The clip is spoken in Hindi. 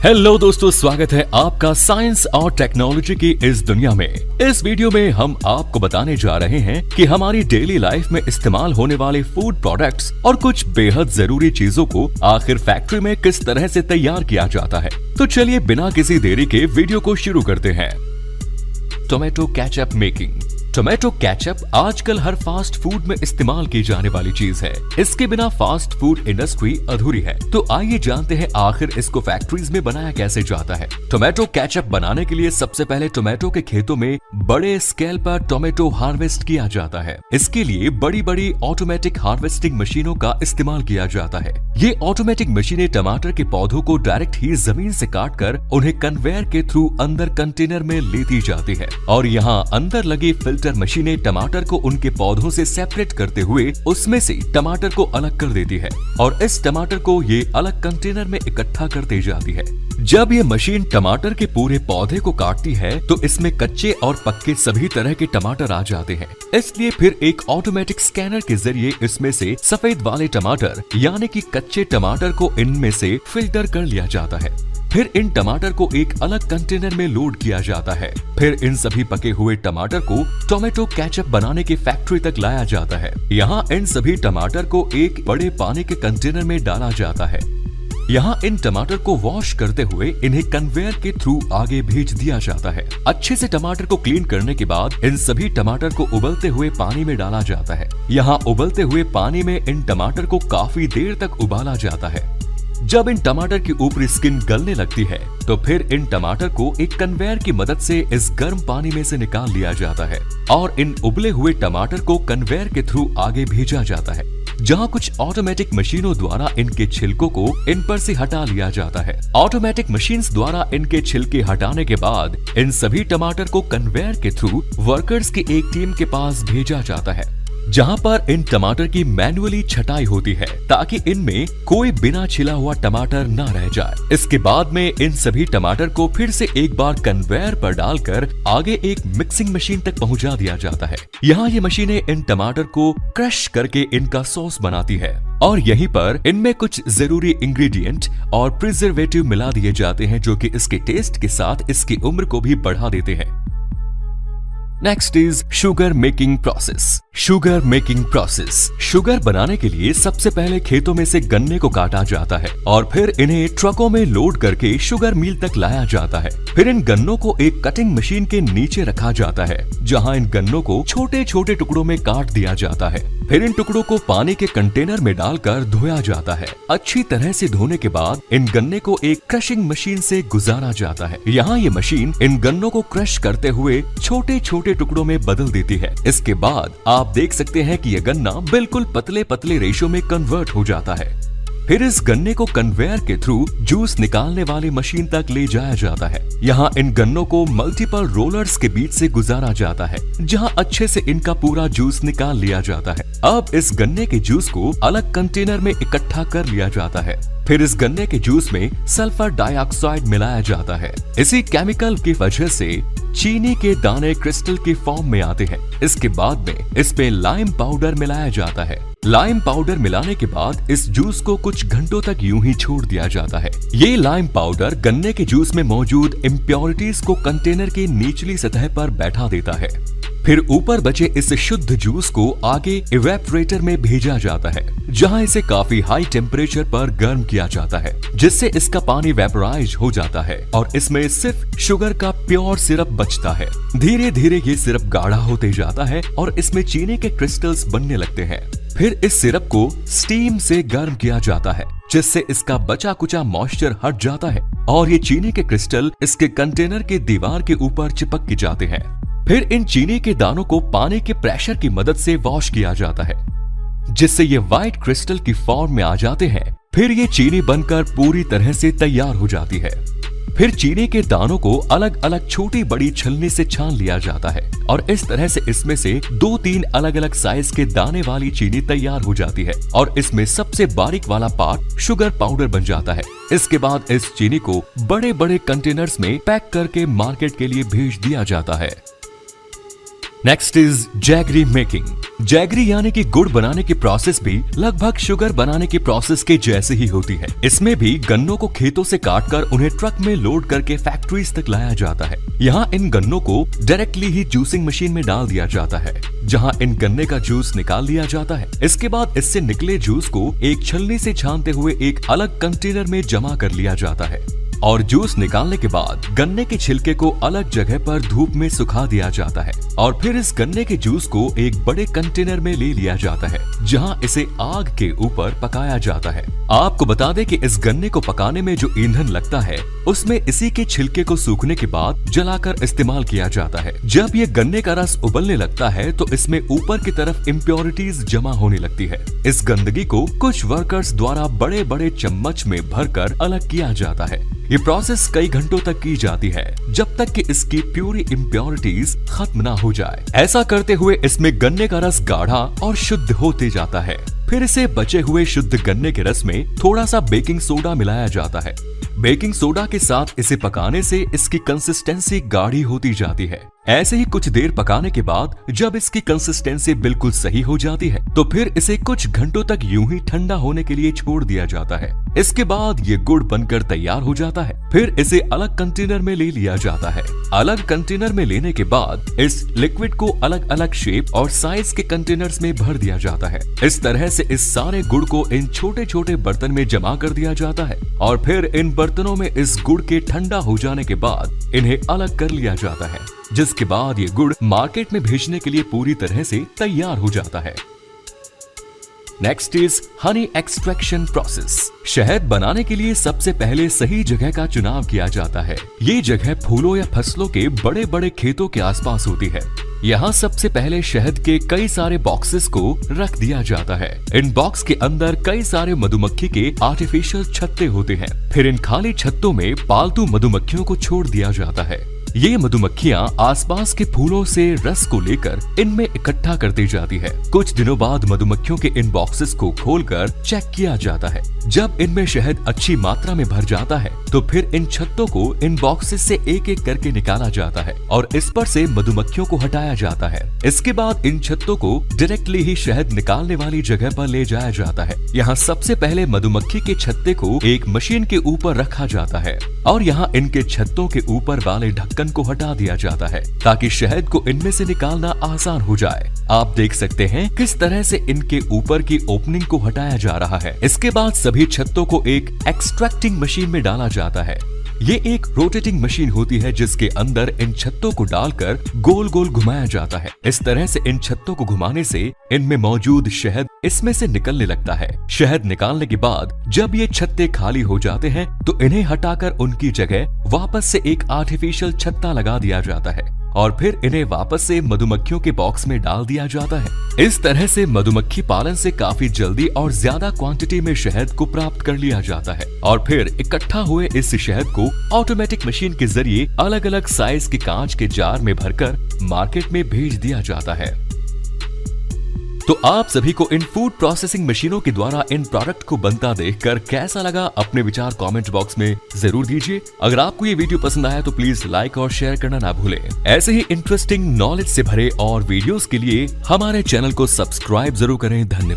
हेलो दोस्तों, स्वागत है आपका साइंस और टेक्नोलॉजी की इस दुनिया में। इस वीडियो में हम आपको बताने जा रहे हैं कि हमारी डेली लाइफ में इस्तेमाल होने वाले फूड प्रोडक्ट्स और कुछ बेहद जरूरी चीजों को आखिर फैक्ट्री में किस तरह से तैयार किया जाता है। तो चलिए बिना किसी देरी के वीडियो को शुरू करते हैं। Tomato ketchup making. Tomato ketchup आजकल हर फास्ट फूड में इस्तेमाल की जाने वाली चीज है। इसके बिना फास्ट फूड इंडस्ट्री अधूरी है। तो आइए जानते हैं आखिर इसको फैक्ट्रीज में बनाया कैसे जाता है। टोमेटो केचप बनाने के लिए सबसे पहले टोमेटो के खेतों में बड़े स्केल पर टोमेटो हार्वेस्ट किया जाता है। इसके लिए बड़ी बड़ी ऑटोमेटिक हार्वेस्टिंग मशीनों का इस्तेमाल किया जाता है। ये ऑटोमेटिक मशीनें टमाटर के पौधों को डायरेक्ट ही जमीन से काटकर उन्हें कन्वेयर के थ्रू अंदर कंटेनर में लेती जाती है और यहाँ अंदर लगी फिल्टर मशीनें टमाटर को उनके पौधों से सेपरेट करते हुए उसमें से टमाटर को अलग कर देती है और इस टमाटर को ये अलग कंटेनर में इकट्ठा करते जाती है। जब ये मशीन टमाटर के पूरे पौधे को काटती है तो इसमें कच्चे और पक्के सभी तरह के टमाटर आ जाते हैं। इसलिए फिर एक ऑटोमेटिक स्कैनर के जरिए इसमें से सफेद वाले टमाटर यानी कि कच्चे टमाटर को इनमें से फिल्टर कर लिया जाता है। फिर इन टमाटर को एक अलग कंटेनर में लोड किया जाता है। फिर इन सभी पके हुए टमाटर को टोमेटो केचप बनाने की फैक्ट्री तक लाया जाता है। यहाँ इन सभी टमाटर को एक बड़े पानी के कंटेनर में डाला जाता है। यहाँ इन टमाटर को वॉश करते हुए इन्हें कन्वेयर के थ्रू आगे भेज दिया जाता है। अच्छे से टमाटर को क्लीन करने के बाद इन सभी टमाटर को उबलते हुए पानी में डाला जाता है। यहाँ उबलते हुए पानी में इन टमाटर को काफी देर तक उबाला जाता है। जब इन टमाटर की ऊपरी स्किन गलने लगती है तो फिर इन टमाटर को एक कन्वेयर की मदद से इस गर्म पानी में से निकाल लिया जाता है और इन उबले हुए टमाटर को कन्वेयर के थ्रू आगे भेजा जाता है, जहां कुछ ऑटोमेटिक मशीनों द्वारा इनके छिलकों को इन पर से हटा लिया जाता है। ऑटोमेटिक मशीन्स द्वारा इनके छिलके हटाने के बाद इन सभी टमाटर को कन्वेयर के थ्रू वर्कर्स की एक टीम के पास भेजा जाता है, जहां पर इन टमाटर की मैन्युअली छटाई होती है ताकि इनमें कोई बिना छिला हुआ टमाटर न रह जाए। इसके बाद में इन सभी टमाटर को फिर से एक बार कन्वेयर पर डालकर आगे एक मिक्सिंग मशीन तक पहुंचा दिया जाता है। यहाँ ये मशीनें इन टमाटर को क्रश करके इनका सॉस बनाती है और यहीं पर इनमें कुछ जरूरी इंग्रेडिएंट और प्रिजर्वेटिव मिला दिए जाते हैं जो कि इसके टेस्ट के साथ इसकी उम्र को भी बढ़ा देते हैं। Next is sugar making process. Sugar making process. Sugar बनाने के लिए सबसे पहले खेतों में से गन्ने को काटा जाता है और फिर इन्हें ट्रकों में लोड करके शुगर मिल तक लाया जाता है। फिर इन गन्नों को एक कटिंग मशीन के नीचे रखा जाता है, जहां इन गन्नों को छोटे छोटे टुकड़ों में काट दिया जाता है। फिर इन टुकड़ों को पानी के कंटेनर में डालकर धोया जाता है। अच्छी तरह से धोने के बाद इन गन्ने को एक क्रशिंग मशीन से गुजारा जाता है। यहाँ ये मशीन इन गन्नों को क्रश करते हुए छोटे छोटे टुकड़ों में बदल देती है। इसके बाद आप देख सकते हैं कि यह गन्ना बिल्कुल पतले पतले रेशो में कन्वर्ट हो जाता है। फिर इस गन्ने को कन्वेयर के थ्रू जूस निकालने वाली मशीन तक ले जाया जाता है। यहाँ इन गन्नों को मल्टीपल रोलर्स के बीच से गुजारा जाता है, जहाँ अच्छे से इनका पूरा जूस निकाल लिया जाता है। अब इस गन्ने के जूस को अलग कंटेनर में इकट्ठा कर लिया जाता है। फिर इस गन्ने के जूस में सल्फर डाइऑक्साइड मिलाया जाता है। इसी केमिकल की वजह से चीनी के दाने क्रिस्टल के फॉर्म में आते हैं। इसके बाद में इसमें लाइम पाउडर मिलाया जाता है। लाइम पाउडर मिलाने के बाद इस जूस को कुछ घंटों तक यूं ही छोड़ दिया जाता है। ये लाइम पाउडर गन्ने के जूस में मौजूद इम्प्योरिटीज को कंटेनर की निचली सतह पर बैठा देता है। फिर ऊपर बचे इस शुद्ध जूस को आगे इवेपोरेटर में भेजा जाता है, जहां इसे काफी हाई टेम्परेचर पर गर्म किया जाता है, जिससे इसका पानी वेपोराइज हो जाता है और इसमें सिर्फ शुगर का प्योर सिरप बचता है। धीरे धीरे ये सिरप गाढ़ा होते जाता है और इसमें चीनी के क्रिस्टल्स बनने लगते हैं। फिर इस सिरप को स्टीम से गर्म किया जाता है, जिससे इसका बचा कुचा मॉइस्चर हट जाता है और ये चीनी के क्रिस्टल इसके कंटेनर के दीवार के ऊपर चिपक जाते हैं। फिर इन चीनी के दानों को पानी के प्रेशर की मदद से वॉश किया जाता है, जिससे ये व्हाइट क्रिस्टल की फॉर्म में आ जाते हैं। फिर ये चीनी बनकर पूरी तरह से तैयार हो जाती है। फिर चीनी के दानों को अलग अलग छोटी बड़ी छलनी से छान लिया जाता है और इस तरह से इसमें से 2-3 अलग अलग साइज के दाने वाली चीनी तैयार हो जाती है और इसमें सबसे बारीक वाला पार्ट शुगर पाउडर बन जाता है। इसके बाद इस चीनी को बड़े बड़े कंटेनर्स में पैक करके मार्केट के लिए भेज दिया जाता है। Next is jaggery making. Jaggery यानी कि गुड़ बनाने की प्रोसेस भी लगभग शुगर बनाने की प्रोसेस के जैसे ही होती है। इसमें भी गन्नों को खेतों से काटकर उन्हें ट्रक में लोड करके फैक्ट्रीज तक लाया जाता है। यहाँ इन गन्नों को डायरेक्टली ही जूसिंग मशीन में डाल दिया जाता है, जहाँ इन गन्ने का जूस निकाल लिया जाता है। इसके बाद इससे निकले जूस को एक छलनी से छानते हुए एक अलग कंटेनर में जमा कर लिया जाता है और जूस निकालने के बाद गन्ने के छिलके को अलग जगह पर धूप में सुखा दिया जाता है और फिर इस गन्ने के जूस को एक बड़े कंटेनर में ले लिया जाता है, जहां इसे आग के ऊपर पकाया जाता है। आपको बता दें कि इस गन्ने को पकाने में जो ईंधन लगता है उसमें इसी के छिलके को सूखने के बाद जलाकर इस्तेमाल किया जाता है। जब ये गन्ने का रस उबलने लगता है तो इसमें ऊपर की तरफ इम्प्योरिटीज जमा होने लगती है। इस गंदगी को कुछ वर्कर्स द्वारा बड़े बड़े चम्मच में भरकर अलग किया जाता है। ये प्रोसेस कई घंटों तक की जाती है जब तक कि इसकी प्यूरी इम्प्योरिटीज खत्म ना हो जाए। ऐसा करते हुए इसमें गन्ने का रस गाढ़ा और शुद्ध होते जाता है। फिर इसे बचे हुए शुद्ध गन्ने के रस में थोड़ा सा बेकिंग सोडा मिलाया जाता है। बेकिंग सोडा के साथ इसे पकाने से इसकी कंसिस्टेंसी गाढ़ी होती जाती है। ऐसे ही कुछ देर पकाने के बाद जब इसकी कंसिस्टेंसी बिल्कुल सही हो जाती है तो फिर इसे कुछ घंटों तक यूं ही ठंडा होने के लिए छोड़ दिया जाता है। इसके बाद ये गुड़ बनकर तैयार हो जाता है। फिर इसे अलग कंटेनर में ले लिया जाता है। अलग कंटेनर में लेने के बाद इस लिक्विड को अलग अलग शेप और साइज के कंटेनर्स में भर दिया जाता है। इस तरह से इस सारे गुड़ को इन छोटे छोटे बर्तन में जमा कर दिया जाता है और फिर इन बर्तनों में इस गुड़ के ठंडा हो जाने के बाद इन्हें अलग कर लिया जाता है, जिसके बाद ये गुड़ मार्केट में भेजने के लिए पूरी तरह से तैयार हो जाता है। Next is Honey extraction process. शहद बनाने के लिए सबसे पहले सही जगह का चुनाव किया जाता है। ये जगह फूलों या फसलों के बड़े बड़े खेतों के आसपास होती है। यहाँ सबसे पहले शहद के कई सारे बॉक्सेस को रख दिया जाता है। इन बॉक्स के अंदर कई सारे मधुमक्खी के आर्टिफिशियल छत्ते होते हैं। फिर इन खाली छत्तों में पालतू मधुमक्खियों को छोड़ दिया जाता है। ये मधुमक्खियाँ आसपास के फूलों से रस को लेकर इनमें इकट्ठा करती जाती है। कुछ दिनों बाद मधुमक्खियों के इन बॉक्सेस को खोलकर चेक किया जाता है। जब इनमें शहद अच्छी मात्रा में भर जाता है तो फिर इन छत्तों को इन बॉक्सेस से एक एक करके निकाला जाता है और इस पर से मधुमक्खियों को हटाया जाता है। इसके बाद इन छत्तों को डायरेक्टली ही शहद निकालने वाली जगह पर ले जाया जाता है। यहाँ सबसे पहले मधुमक्खी के छत्ते को एक मशीन के ऊपर रखा जाता है और यहाँ इनके छत्तों के ऊपर वाले ढक्कन को हटा दिया जाता है ताकि शहद को इनमें से निकालना आसान हो जाए। आप देख सकते हैं किस तरह से इनके ऊपर की ओपनिंग को हटाया जा रहा है। इसके बाद सभी छत्तों को एक एक्सट्रैक्टिंग मशीन में डाला जाता है। ये एक रोटेटिंग मशीन होती है जिसके अंदर इन छत्तों को डालकर गोल गोल घुमाया जाता है। इस तरह से इन छत्तों को घुमाने से इनमें मौजूद शहद इसमें से निकलने लगता है। शहद निकालने के बाद जब ये छत्ते खाली हो जाते हैं तो इन्हें हटाकर उनकी जगह वापस से एक आर्टिफिशियल छत्ता लगा दिया जाता है और फिर इन्हें वापस से मधुमक्खियों के बॉक्स में डाल दिया जाता है। इस तरह से मधुमक्खी पालन से काफी जल्दी और ज्यादा क्वांटिटी में शहद को प्राप्त कर लिया जाता है और फिर इकट्ठा हुए इस शहद को ऑटोमेटिक मशीन के जरिए अलग अलग साइज के कांच के जार में भरकर मार्केट में भेज दिया जाता है। तो आप सभी को इन फूड प्रोसेसिंग मशीनों के द्वारा इन प्रोडक्ट को बनता देखकर कैसा लगा, अपने विचार कमेंट बॉक्स में जरूर दीजिए। अगर आपको ये वीडियो पसंद आया तो प्लीज लाइक और शेयर करना ना भूलें। ऐसे ही इंटरेस्टिंग नॉलेज से भरे और वीडियोस के लिए हमारे चैनल को सब्सक्राइब जरूर करें। धन्यवाद।